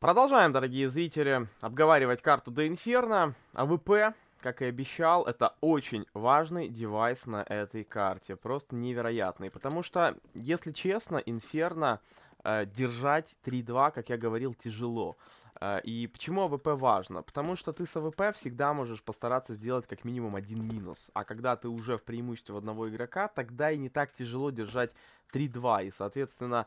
Продолжаем, дорогие зрители, обговаривать карту до Инферно. АВП, как и обещал, это очень важный девайс на этой карте. Просто невероятный. Потому что, если честно, Инферно держать 3-2, как я говорил, тяжело. И почему АВП важно? Потому что ты с АВП всегда можешь постараться сделать как минимум один минус. А когда ты уже в преимуществе одного игрока, тогда и не так тяжело держать 3-2. И, соответственно,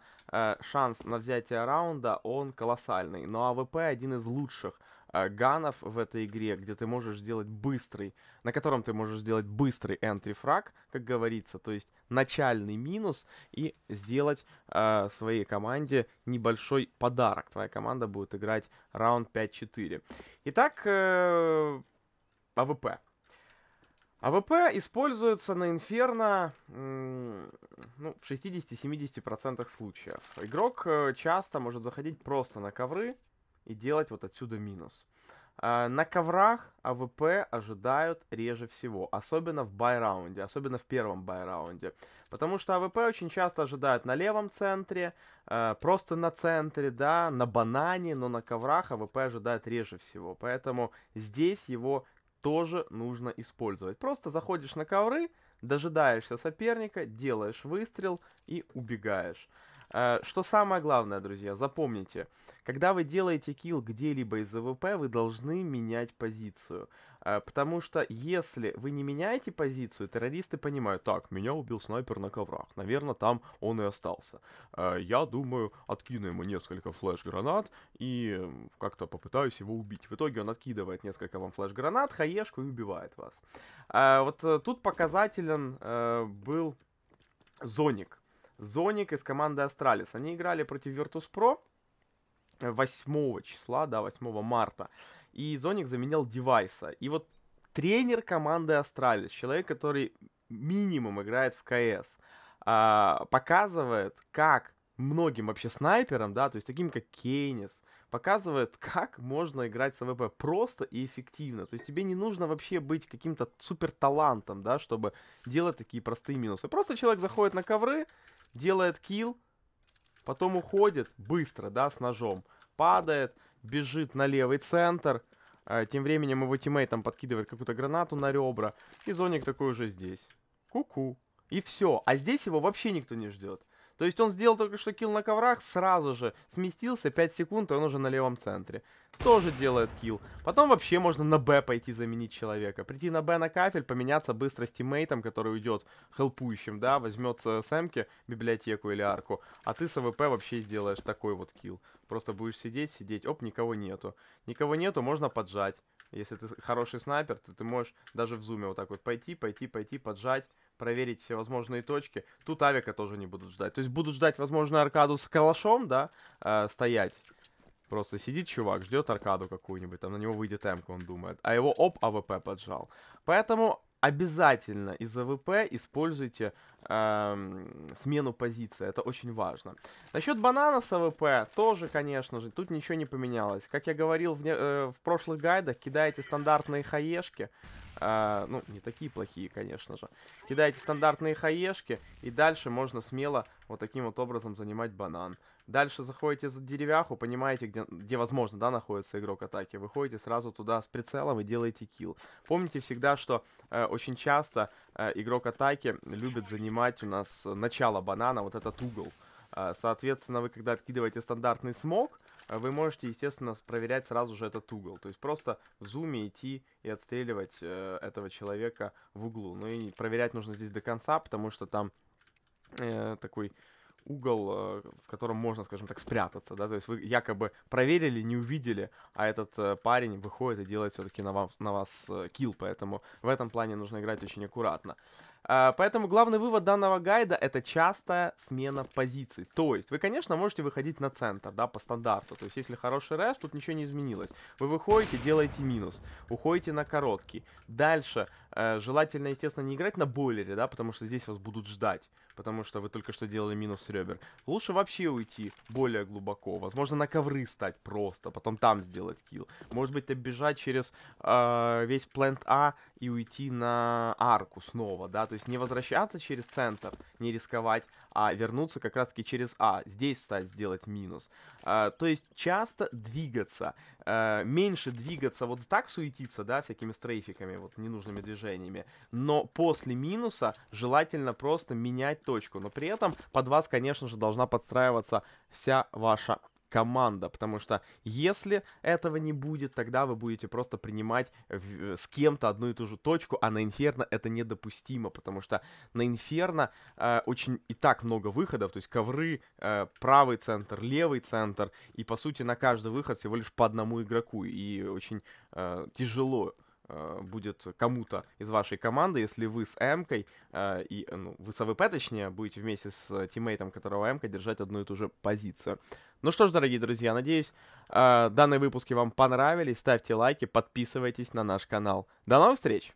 шанс на взятие раунда, он колоссальный. Но АВП один из лучших ганов в этой игре, где ты можешь сделать быстрый, на котором ты можешь сделать быстрый entry фраг, как говорится, то есть начальный минус и сделать своей команде небольшой подарок. Твоя команда будет играть раунд 5-4. Итак, АВП. АВП используется на Инферно ну, в 60-70% случаев. Игрок часто может заходить просто на ковры и делать вот отсюда минус. На коврах АВП ожидают реже всего, особенно в бай-раунде, особенно в первом бай-раунде. Потому что АВП очень часто ожидают на левом центре, просто на центре, да, на банане, но на коврах АВП ожидают реже всего. Поэтому здесь его тоже нужно использовать. Просто заходишь на ковры, дожидаешься соперника, делаешь выстрел и убегаешь. Что самое главное, друзья, запомните, когда вы делаете килл где-либо из АВП, вы должны менять позицию. Потому что если вы не меняете позицию, террористы понимают, так, меня убил снайпер на коврах, наверное, там он и остался. Я думаю, откину ему несколько флеш-гранат и как-то попытаюсь его убить. В итоге он откидывает несколько вам флеш-гранат, хаешку и убивает вас. Тут показателен был Зоник. Зоник из команды Астралис. Они играли против Virtus.pro 8 числа, да, 8 марта. И Зоник заменял девайса. И вот тренер команды Астралис, человек, который минимум играет в КС, показывает, как многим вообще снайперам, да, то есть таким как Кейнис, показывает, как можно играть с АВП просто и эффективно. То есть тебе не нужно вообще быть каким-то супер талантом, да, чтобы делать такие простые минусы. Просто человек заходит на ковры, делает килл, потом уходит быстро, да, с ножом, падает, бежит на левый центр, тем временем его тиммейтам подкидывает какую-то гранату на ребра, и Зоник такой уже здесь. Ку-ку. И все. А здесь его вообще никто не ждет. То есть он сделал только что килл на коврах, сразу же сместился, 5 секунд, и он уже на левом центре. Тоже делает килл. Потом вообще можно на Б пойти заменить человека. Прийти на Б на кафель, поменяться быстро с тиммейтом, который уйдет хелпующим, да, возьмет с Эмки библиотеку или арку, а ты с АВП вообще сделаешь такой вот килл. Просто будешь сидеть, оп, никого нету. Никого нету, можно поджать. Если ты хороший снайпер, то ты можешь даже в зуме вот так вот пойти, поджать, проверить все возможные точки. Тут авика тоже не будут ждать. То есть будут ждать, возможно, аркаду с калашом, да, стоять. Просто сидит чувак, ждет аркаду какую-нибудь, там на него выйдет эмка, он думает. А его оп, АВП поджал. Поэтому обязательно из АВП используйте смену позиции, это очень важно. Насчет банана с АВП тоже, конечно же, тут ничего не поменялось. Как я говорил в прошлых гайдах, кидайте стандартные хаешки. Ну, не такие плохие, конечно же. Кидаете стандартные хаешки, и дальше можно смело вот таким вот образом занимать банан. Дальше заходите за деревяху, понимаете, где возможно, да, находится игрок атаки. Выходите сразу туда с прицелом и делаете килл. Помните всегда, что очень часто игрок атаки любит занимать у нас начало банана, вот этот угол. Соответственно, вы когда откидываете стандартный смог, вы можете, естественно, проверять сразу же этот угол. То есть просто в зуме идти и отстреливать этого человека в углу. Ну и проверять нужно здесь до конца, потому что там такой угол, в котором можно, скажем так, спрятаться, да, то есть вы якобы проверили, не увидели, а этот парень выходит и делает все-таки на вас килл, поэтому в этом плане нужно играть очень аккуратно. Поэтому главный вывод данного гайда — это частая смена позиций. То есть вы, конечно, можете выходить на центр, да, по стандарту. То есть если хороший рез, тут ничего не изменилось. Вы выходите, делаете минус, уходите на короткий. Дальше Желательно, естественно, не играть на бойлере, да, потому что здесь вас будут ждать, потому что вы только что делали минус с ребер. Лучше вообще уйти более глубоко, возможно, на ковры стать просто, потом там сделать килл. Может быть, оббежать через весь плент А и уйти на арку снова, да, то есть не возвращаться через центр, не рисковать, а вернуться как раз-таки через А, здесь встать, сделать минус. То есть часто двигаться, меньше двигаться, вот так суетиться, да, всякими стрейфиками, вот ненужными движениями, но после минуса желательно просто менять точку, но при этом под вас, конечно же, должна подстраиваться вся ваша команда, потому что если этого не будет, тогда вы будете просто принимать с кем-то одну и ту же точку, а на Инферно это недопустимо, потому что на Инферно очень и так много выходов, то есть ковры, правый центр, левый центр, и по сути на каждый выход всего лишь по одному игроку, и очень тяжело будет кому-то из вашей команды, если вы с М-кой, ну, вы с АВП, точнее, будете вместе с тиммейтом, которого М-ка, держать одну и ту же позицию. Ну что ж, дорогие друзья, надеюсь, данные выпуски вам понравились. Ставьте лайки, подписывайтесь на наш канал. До новых встреч!